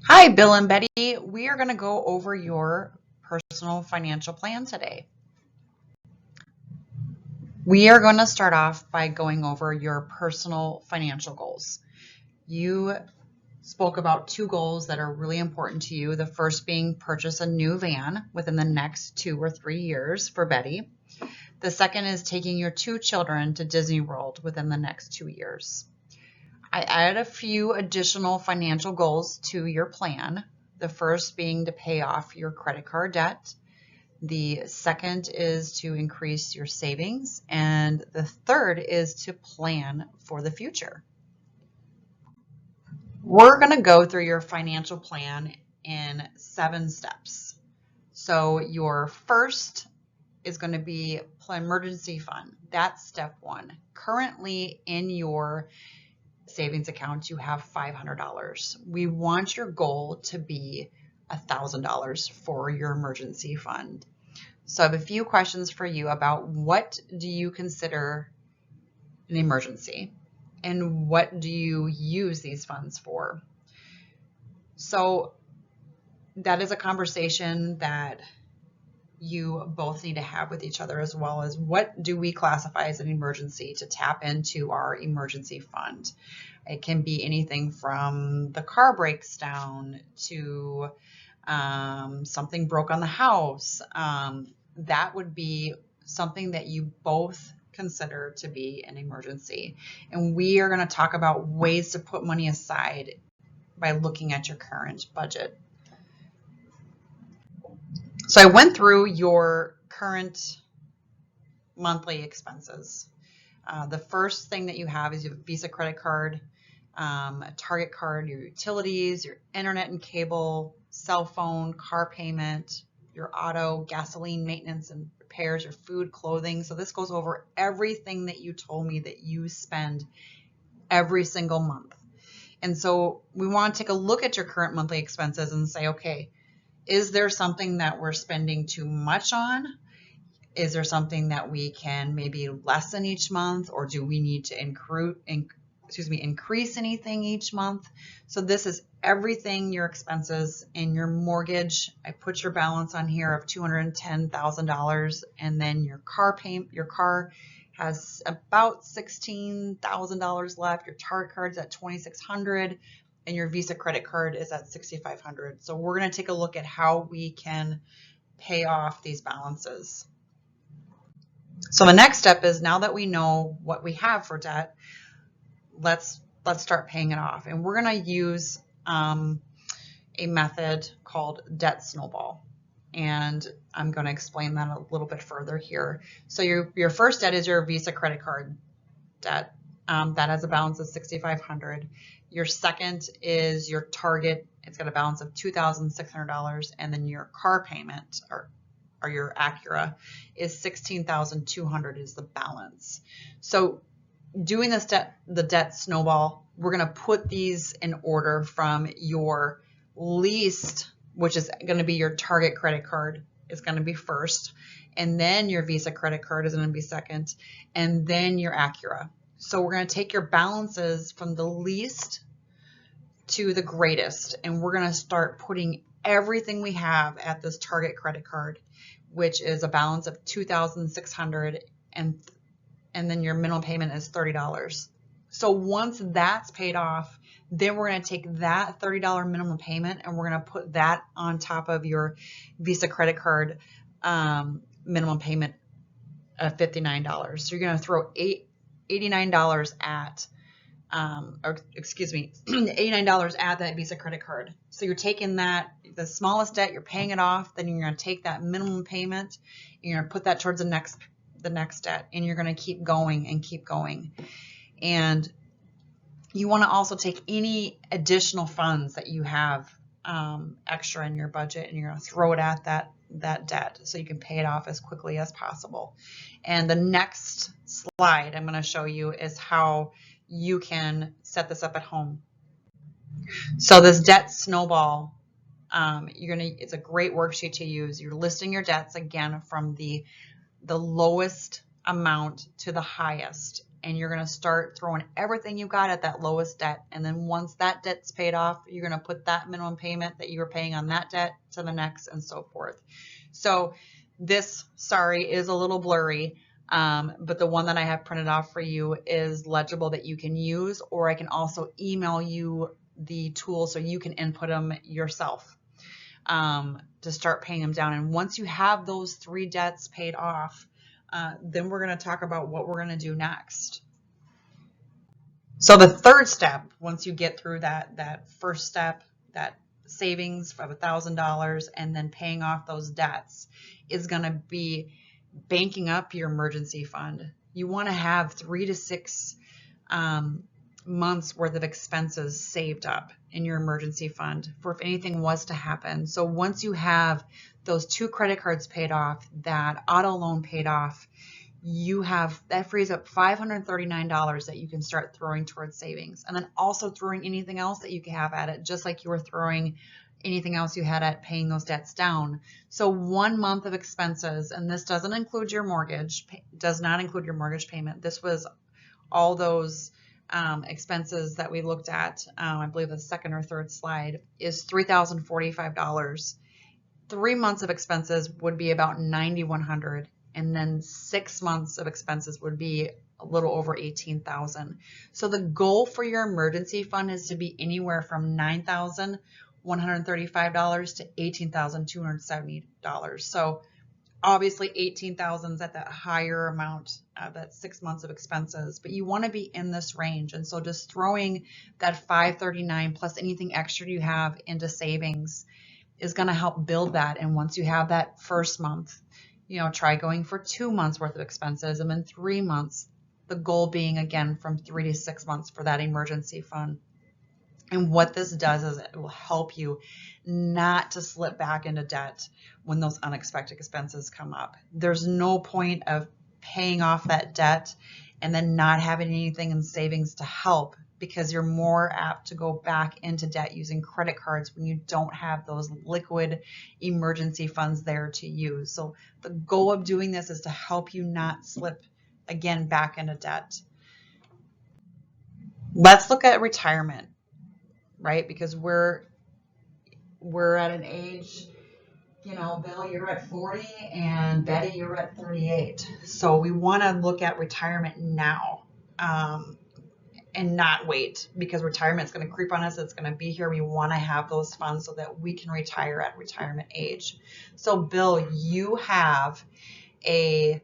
Hi, Bill and Betty. We are going to go over your personal financial plan today. We are going to start off by going over your personal financial goals. You spoke about two goals that are really important to you. The first being purchase a new van within the next 2 or 3 years for Betty. The second is taking your two children to Disney World within the next 2 years. I added a few additional financial goals to your plan. The first being to pay off your credit card debt. The second is to increase your savings. And the third is to plan for the future. We're going to go through your financial plan in 7 steps. So your first is going to be emergency fund. That's step 1. Currently in your savings account, you have $500. We want your goal to be $1,000 for your emergency fund. So I have a few questions for you about what do you consider an emergency and what do you use these funds for? So that is a conversation that you both need to have with each other, as well as what do we classify as an emergency to tap into our emergency fund. It can be anything from the car breaks down to something broke on the house. That would be something that you both consider to be an emergency. And we are going to talk about ways to put money aside by looking at your current budget. So I went through your current monthly expenses. The first thing that you have is your Visa credit card, a Target card, your utilities, your internet and cable, cell phone, car payment, your auto, gasoline maintenance and repairs, your food, clothing. So this goes over everything that you told me that you spend every single month. And so we want to take a look at your current monthly expenses and say, okay, is there something that we're spending too much on? Is there something that we can maybe lessen each month, or do we need to increase anything each month? So this is everything, your expenses and your mortgage. I put your balance on here of $210,000, and then your car payment. Your car has about $16,000 left. Your Target card's at $2,600. And your Visa credit card is at $6,500. So we're going to take a look at how we can pay off these balances. So the next step is, now that we know what we have for debt, let's start paying it off. And we're going to use a method called debt snowball. And I'm going to explain that a little bit further here. So your first debt is your Visa credit card debt. That has a balance of $6,500. Your second is your Target. It's got a balance of $2,600, and then your car payment or your Acura is $16,200 is the balance. So doing the debt snowball, we're going to put these in order from your least, which is going to be your Target credit card, is going to be first, and then your Visa credit card is going to be second, and then your Acura. So we're going to take your balances from the least to the greatest, and we're going to start putting everything we have at this Target credit card, which is a balance of $2,600, and then your minimum payment is $30. So once that's paid off, then we're going to take that $30 minimum payment and we're going to put that on top of your Visa credit card minimum payment of $59. So you're going to throw $89 at, $89 at that Visa credit card. So you're taking that, the smallest debt, you're paying it off, then you're going to take that minimum payment, and you're going to put that towards the next debt, and you're going to keep going and keep going. And you want to also take any additional funds that you have extra in your budget, and you're going to throw it at that debt so you can pay it off as quickly as possible. And the next slide I'm going to show you is how you can set this up at home. So this debt snowball, it's a great worksheet to use. You're listing your debts again from the lowest amount to the highest, and you're going to start throwing everything you got at that lowest debt. And then once that debt's paid off, you're going to put that minimum payment that you were paying on that debt to the next, and so forth. So this, sorry, is a little blurry, but the one that I have printed off for you is legible that you can use, or I can also email you the tool so you can input them yourself to start paying them down. And once you have those 3 debts paid off, then we're going to talk about what we're going to do next. So the third step, once you get through that first step, that savings of $1,000 and then paying off those debts, is going to be banking up your emergency fund. You want to have 3 to 6 months worth of expenses saved up in your emergency fund for if anything was to happen. So once you have those 2 credit cards paid off, that auto loan paid off, that frees up $539 that you can start throwing towards savings, and then also throwing anything else that you can have at it, just like you were throwing anything else you had at paying those debts down. So 1 month of expenses, and this doesn't include your mortgage, does not include your mortgage payment. This was all those expenses that we looked at, I believe the second or third slide, is $3,045. 3 months of expenses would be about $9,100, and then 6 months of expenses would be a little over $18,000. So the goal for your emergency fund is to be anywhere from $9,135 to $18,270. So obviously $18,000 is at that higher amount, that 6 months of expenses, but you want to be in this range. And so just throwing that $539 plus anything extra you have into savings is going to help build that. And once you have that first month, try going for 2 months worth of expenses, and then 3 months, the goal being again from 3 to 6 months for that emergency fund. And what this does is it will help you not to slip back into debt when those unexpected expenses come up. There's no point of paying off that debt and then not having anything in savings to help, because you're more apt to go back into debt using credit cards when you don't have those liquid emergency funds there to use. So the goal of doing this is to help you not slip again back into debt. Let's look at retirement, right? Because we're at an age, Bill, you're at 40 and Betty, you're at 38. So we want to look at retirement now. And not wait, because retirement is going to creep on us. It's going to be here. We want to have those funds so that we can retire at retirement age. So Bill, you have a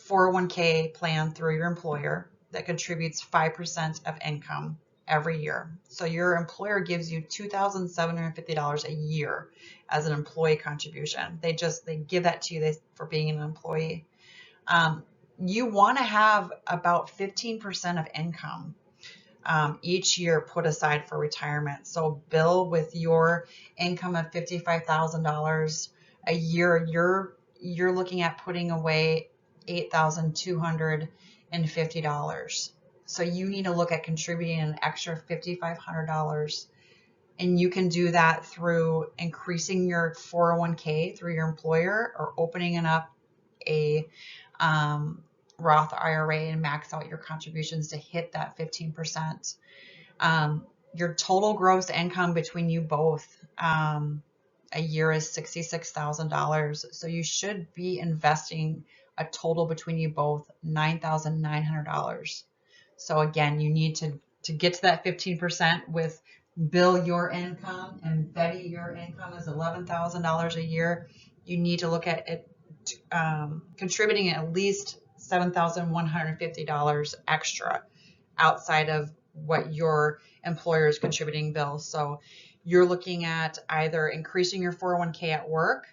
401k plan through your employer that contributes 5% of income every year. So your employer gives you $2,750 a year as an employee contribution. They give that to you for being an employee. You want to have about 15% of income each year put aside for retirement. So Bill, with your income of $55,000 a year, you're looking at putting away $8,250. So you need to look at contributing an extra $5,500, and you can do that through increasing your 401k through your employer, or opening up a Roth IRA and max out your contributions to hit that 15%. Your total gross income between you both a year is $66,000. So you should be investing a total between you both $9,900. So again, you need to get to that 15% with Bill, your income, and Betty, your income is $11,000 a year. You need to look at it contributing at least $7,150 extra outside of what your employer is contributing, Bill. So you're looking at either increasing your 401k at work,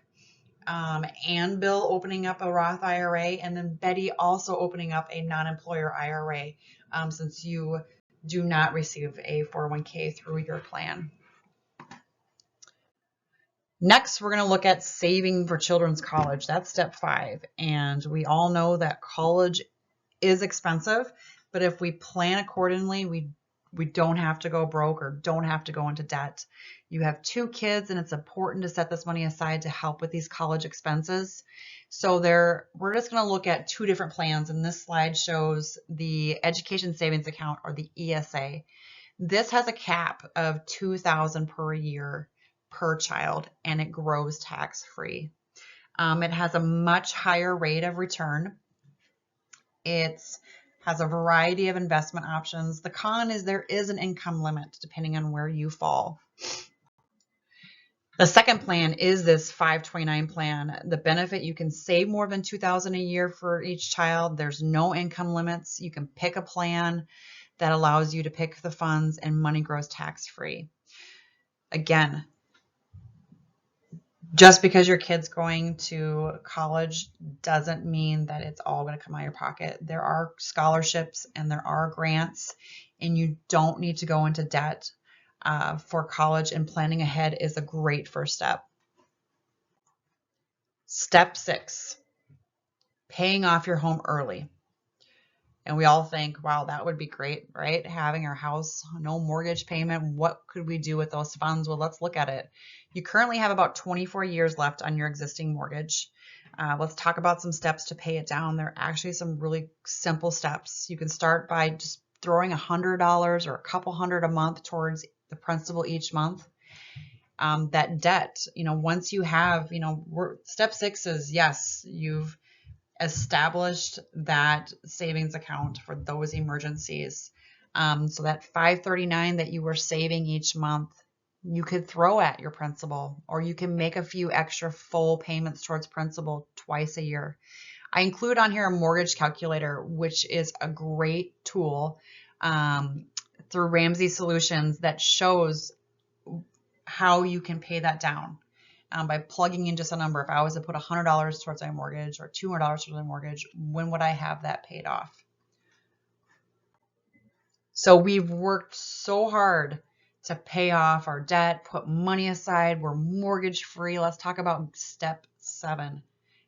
and Bill opening up a Roth IRA, and then Betty also opening up a non-employer IRA, since you do not receive a 401k through your plan. Next, we're going to look at saving for children's college. That's step 5. And we all know that college is expensive, but if we plan accordingly, we we don't have to go broke or don't have to go into debt. You have 2 kids and it's important to set this money aside to help with these college expenses. So we're just going to look at 2 different plans, and this slide shows the education savings account, or the ESA. This has a cap of $2,000 per year per child, and it grows tax-free. It has a much higher rate of return. It has a variety of investment options. The con is there is an income limit depending on where you fall. The second plan is this 529 plan. The benefit, you can save more than $2,000 a year for each child. There's no income limits. You can pick a plan that allows you to pick the funds, and money grows tax-free. Again, just because your kid's going to college doesn't mean that it's all going to come out of your pocket. There are scholarships and there are grants, and you don't need to go into debt for college, and planning ahead is a great first step. Step 6, paying off your home early. And we all think, wow, that would be great, right? Having our house, no mortgage payment. What could we do with those funds? Well, let's look at it. You currently have about 24 years left on your existing mortgage. Let's talk about some steps to pay it down. There are actually some really simple steps. You can start by just throwing $100 or a couple hundred a month towards the principal each month. That debt, once you have, step 6 is, yes, you've established that savings account for those emergencies. So that $539 that you were saving each month, you could throw at your principal, or you can make a few extra full payments towards principal twice a year. I include on here a mortgage calculator, which is a great tool through Ramsey Solutions that shows how you can pay that down. By plugging in just a number. If I was to put $100 towards my mortgage or $200 towards my mortgage, when would I have that paid off? So we've worked so hard to pay off our debt, put money aside. We're mortgage free. Let's talk about step 7.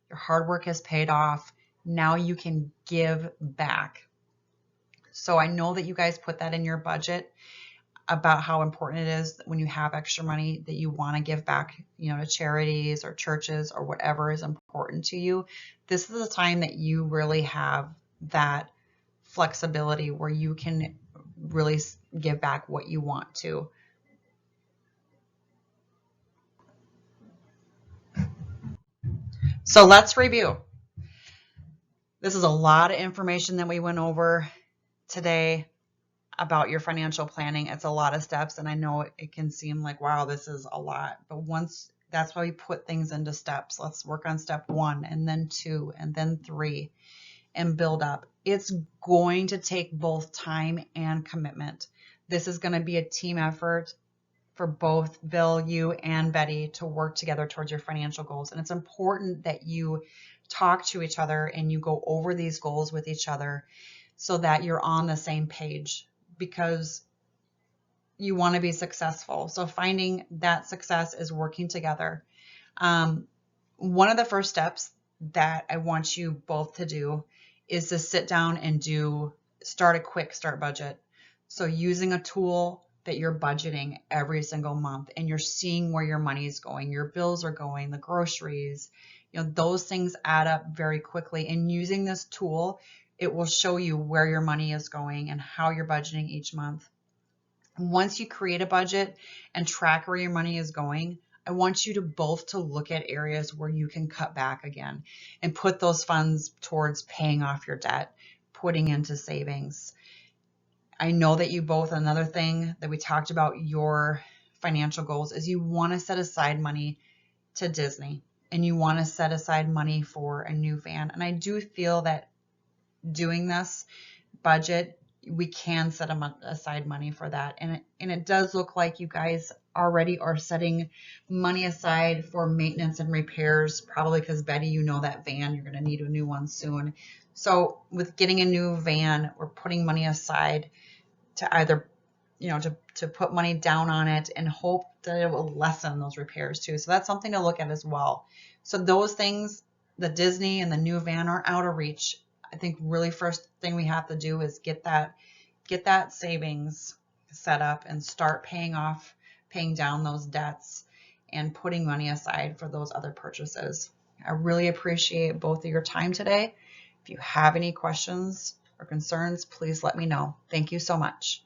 Your hard work has paid off. Now you can give back. So I know that you guys put that in your budget about how important it is when you have extra money that you want to give back, to charities or churches or whatever is important to you. This is the time that you really have that flexibility where you can really give back what you want to. So let's review. This is a lot of information that we went over today about your financial planning. It's a lot of steps, and I know it can seem like, wow, this is a lot, but that's why we put things into steps. Let's work on step 1 and then 2 and then 3 and build up. It's going to take both time and commitment. This is going to be a team effort for both Bill, you, and Betty to work together towards your financial goals. And it's important that you talk to each other and you go over these goals with each other so that you're on the same page, because you want to be successful. So finding that success is working together. One of the first steps that I want you both to do is to sit down and start a quick start budget. So using a tool that you're budgeting every single month and you're seeing where your money is going, your bills are going, the groceries, those things add up very quickly. And using this tool, it will show you where your money is going and how you're budgeting each month. Once you create a budget and track where your money is going, I want you to both to look at areas where you can cut back again and put those funds towards paying off your debt, putting into savings. I know that you both, another thing that we talked about your financial goals is you want to set aside money to Disney and you want to set aside money for a new van. And I do feel that doing this budget, we can set aside money for that. And it does look like you guys already are setting money aside for maintenance and repairs, probably because Betty, that van, you're going to need a new one soon. So with getting a new van, we're putting money aside to either, to put money down on it and hope that it will lessen those repairs too. So that's something to look at as well. So those things, the Disney and the new van, are out of reach. I think really first thing we have to do is get that savings set up and start paying down those debts and putting money aside for those other purchases. I really appreciate both of your time today. If you have any questions or concerns, please let me know. Thank you so much.